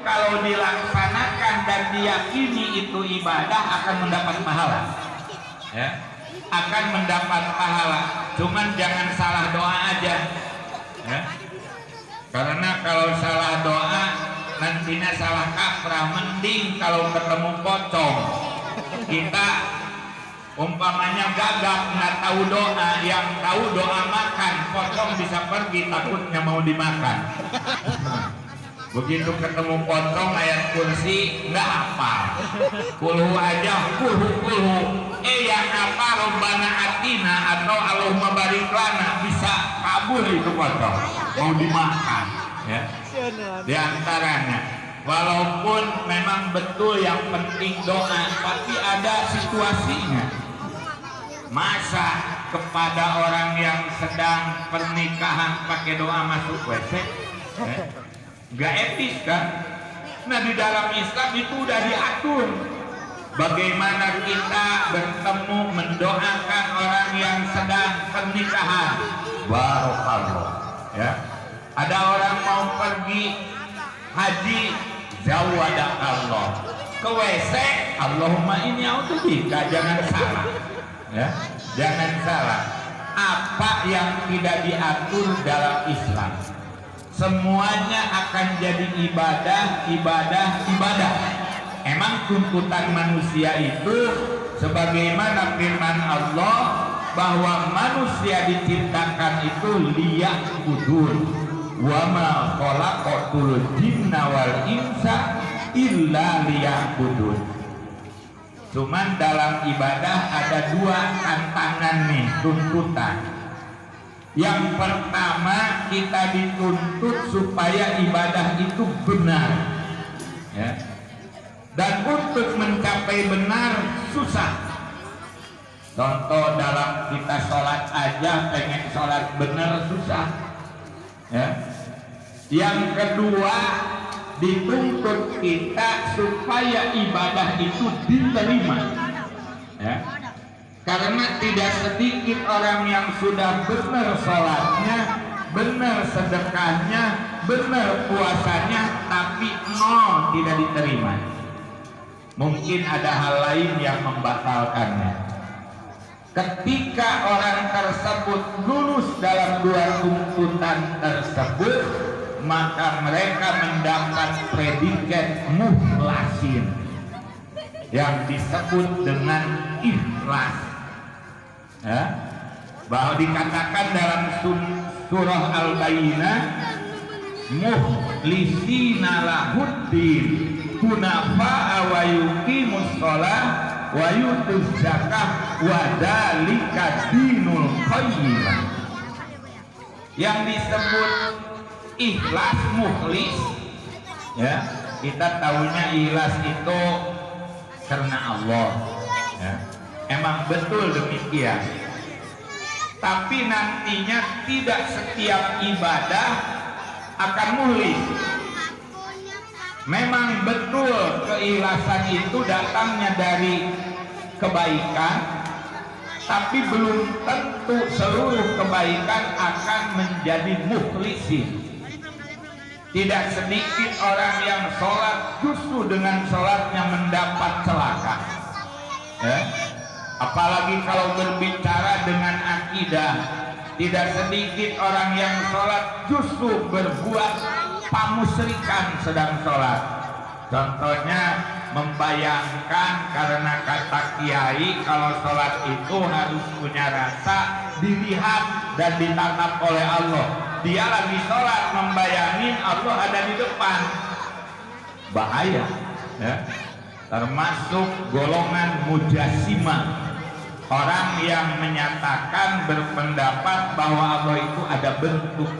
kalau dilaksanakan dan diyakini itu ibadah akan mendapat pahala, ya, akan mendapat pahala. Cuman jangan salah doa aja, ya. Karena kalau salah doa nantinya salah kaprah. Mending kalau ketemu pocong kita umpamanya gagap nggak tahu doa, yang tahu doa makan, pocong bisa pergi takutnya mau dimakan. Begitu ketemu pocong ayat kursi nggak hafal, kulu aja kulu yang apa robbana atina atau Allahumma barik lana, bisa kabur itu pocong mau dimakan, ya. Di antaranya, walaupun memang betul yang penting doa, tapi ada situasinya. Masa kepada orang yang sedang pernikahan pakai doa masuk WC, gak etis kan? Nah, di dalam Islam itu udah diatur bagaimana kita bertemu mendoakan orang yang sedang pernikahan. Barakallah, ya. Ada orang mau pergi haji, zawadakallah, ke WC Allahumma inni a'udzubika, jangan salah, ya, jangan salah. Apa yang tidak diatur dalam Islam semuanya akan jadi ibadah. Emang tuntutan manusia itu sebagaimana firman Allah bahwa manusia diciptakan itu liya'budun wa ma khalaqatul jinna wal insa illa liya'budun. Cuman dalam ibadah ada dua tantangan nih, tuntutan. Yang pertama, kita dituntut supaya ibadah itu benar, ya. Dan untuk mencapai benar susah. Contoh dalam kita sholat aja, pengen sholat benar susah, ya. Yang kedua, dituntut kita supaya ibadah itu diterima, ya. Karena tidak sedikit orang yang sudah benar sholatnya, benar sedekahnya, benar puasanya, tapi nol, tidak diterima. Mungkin ada hal lain yang membatalkannya. Ketika orang tersebut lulus dalam dua tuntutan tersebut, maka mereka mendapat predikat mukhlasin yang disebut dengan ikhlas, ya. Bahwa dikatakan dalam surah Al-Bayyinah, mukhlisina lahuddin hunafa'a wa yuqimus shalah wa yutuz zakah wa dzalika dinul qayyimah. Yang disebut ikhlas, mukhlis, ya, kita tahunya ikhlas itu karena Allah, ya. Emang betul demikian. Tapi nantinya tidak setiap ibadah akan mukhlis. Memang betul keikhlasan itu datangnya dari kebaikan, tapi belum tentu seluruh kebaikan akan menjadi mukhlisin. Tidak sedikit orang yang sholat justru dengan sholatnya mendapat celaka, ya. Apalagi kalau berbicara dengan akidah, tidak sedikit orang yang sholat justru berbuat pamusyrikan sedang sholat. Contohnya membayangkan karena kata kiai kalau sholat itu harus punya rasa, dilihat dan ditatap oleh Allah. Dia lagi sholat membayangin Allah ada di depan, bahaya, ya. Termasuk golongan mujassimah, orang yang menyatakan berpendapat bahwa Allah itu ada bentuk.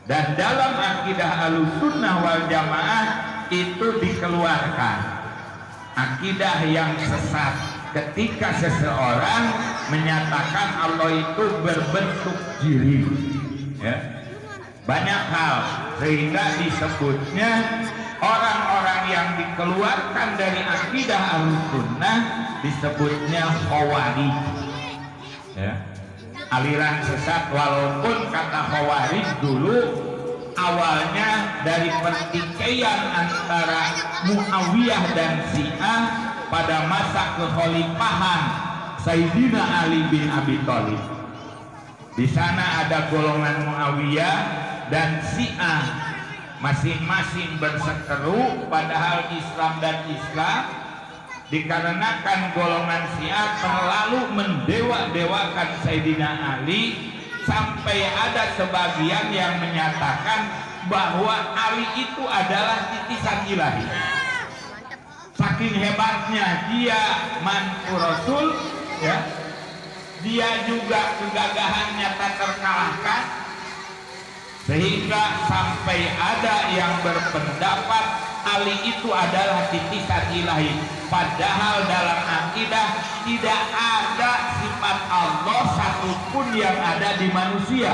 Dan dalam akidah Ahlussunnah wal Jamaah itu dikeluarkan akidah yang sesat ketika seseorang menyatakan Allah itu berbentuk diri, ya. Banyak hal sehingga disebutnya orang-orang yang dikeluarkan dari akidah Ahlussunnah disebutnya Khawarij, ya. Aliran sesat, walaupun kata Khawarij dulu awalnya dari pertikaian antara Muawiyah dan Syiah pada masa kekhalifahan Sayyidina Ali bin Abi Thalib. Di sana ada golongan Muawiyah dan Syiah, masing-masing berseteru padahal Islam dan Islam, dikarenakan golongan Syiah terlalu mendewa-dewakan Sayyidina Ali sampai ada sebagian yang menyatakan bahwa Ali itu adalah titisan ilahi. Saking hebatnya dia mantu Rasul, ya, dia juga kegagahannya tak terkalahkan, sehingga sampai ada yang berpendapat Ali itu adalah titisan ilahi. Padahal dalam akidah tidak ada sifat Allah satupun yang ada di manusia.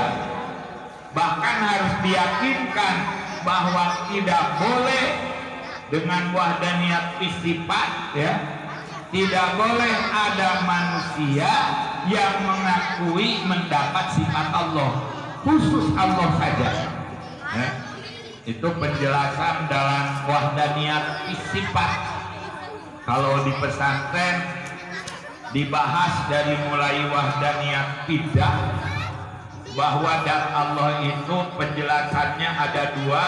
Bahkan harus diyakinkan bahwa tidak boleh dengan wahdaniyat sifat, ya, tidak boleh ada manusia yang mengakui mendapat sifat Allah, khusus Allah saja, ya. Itu penjelasan dalam wahdaniyat sifat. Kalau di pesantren dibahas dari mulai wahdaniyat bidah, bahwa zat Allah itu penjelasannya ada dua.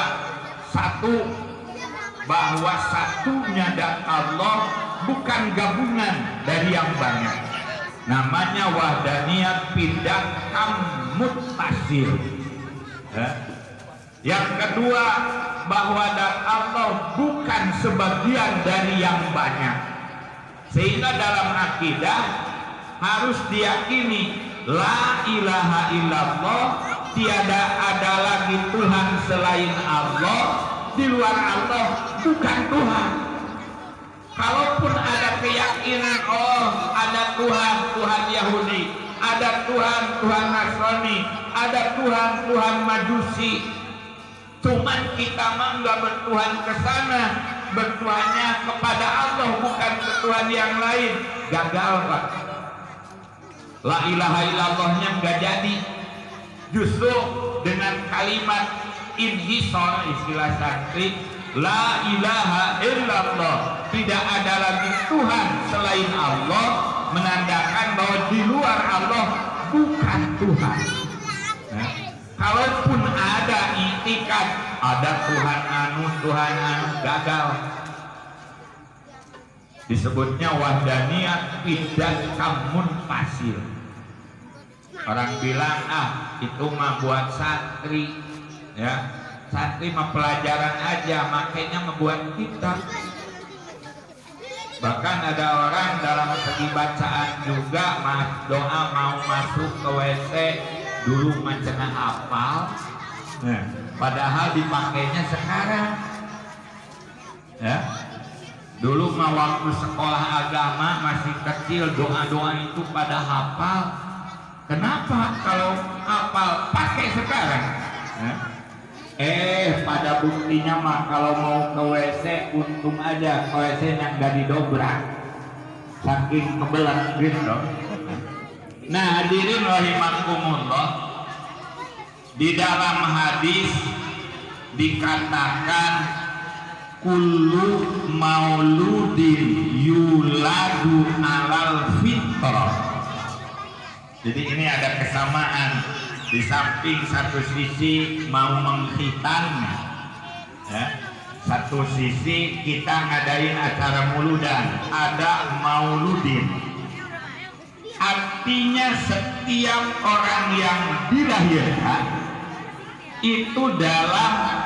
Satu, bahwa satunya zat Allah bukan gabungan dari yang banyak, namanya wahdaniyat bidah muttasil, ya. Yang kedua, bahwa zat Allah bukan sebagian dari yang banyak. Sehingga dalam akidah harus diyakini la ilaha illallah, tiada ada lagi Tuhan selain Allah, di luar Allah bukan Tuhan. Kalaupun ada keyakinan oh ada Tuhan, Tuhan Yahudi, ada Tuhan, Tuhan Nasrani, ada Tuhan, Tuhan Majusi, cuman kita mah nggak bertuhan ke sana, bertuhannya kepada Allah bukan ke Tuhan yang lain, gagal Pak. La ilaha illallahnya nggak jadi. Justru dengan kalimat inhisor, istilah santri, la ilaha illallah, tidak ada lagi Tuhan selain Allah, menandakan bahwa di luar Allah bukan Tuhan. Nah, kalaupun ada itikad ada Tuhan anu gagal. Disebutnya wahdaniyat bidah munfasil. Orang bilang itu mah buat santri, ya, santri mah pelajaran aja, makanya membuat kita. Bahkan ada orang dalam segi bacaan juga doa mau masuk ke WC dulu macam hafal, padahal dipakainya sekarang, ya. Dulu mah waktu sekolah agama masih kecil doa-doa itu pada hafal. Kenapa kalau hafal pakai sekarang? Pada buktinya mah kalau mau ke WC untung aja ke WC-nya nggak didobrak, saking kebelet gitu. Nah hadirin rahimakumullah, di dalam hadis dikatakan kullu mauludin yuladu alal fitrah. Jadi ini ada kesamaan. Di samping satu sisi mau menghitan, ya, satu sisi kita ngadain acara muludan, ada mauludin. Artinya setiap orang yang dilahirkan itu dalam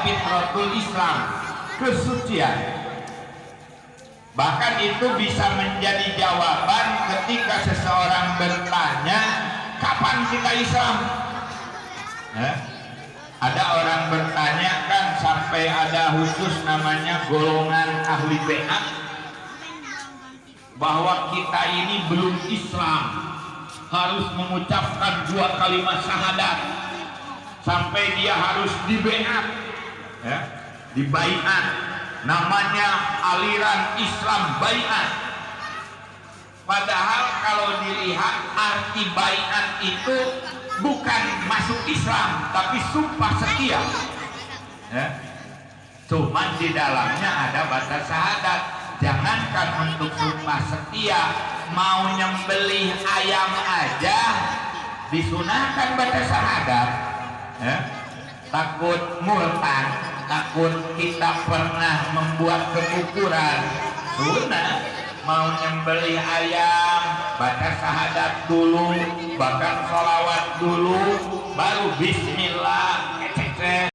fitratul Islam, kesucian. Bahkan itu bisa menjadi jawaban ketika seseorang bertanya kapan kita Islam. Ada orang bertanya kan sampai ada khusus namanya golongan ahli bai'ah, bahwa kita ini belum Islam, harus mengucapkan 2 kalimat syahadat, sampai dia harus dibai'at, ya, dibai'at. Namanya aliran Islam bai'at. Padahal kalau dilihat arti bai'at itu bukan masuk Islam tapi sumpah setia ya. Cuma di dalamnya ada batas syahadat. Jangankan untuk sumpah setia, mau nyembelih ayam aja disunahkan batas syahadat ya. Takut murtad, takut kita pernah membuat kebukuran, sunnah mau nyembelih ayam baca syahadat dulu, bahkan sholawat dulu, baru bismillah.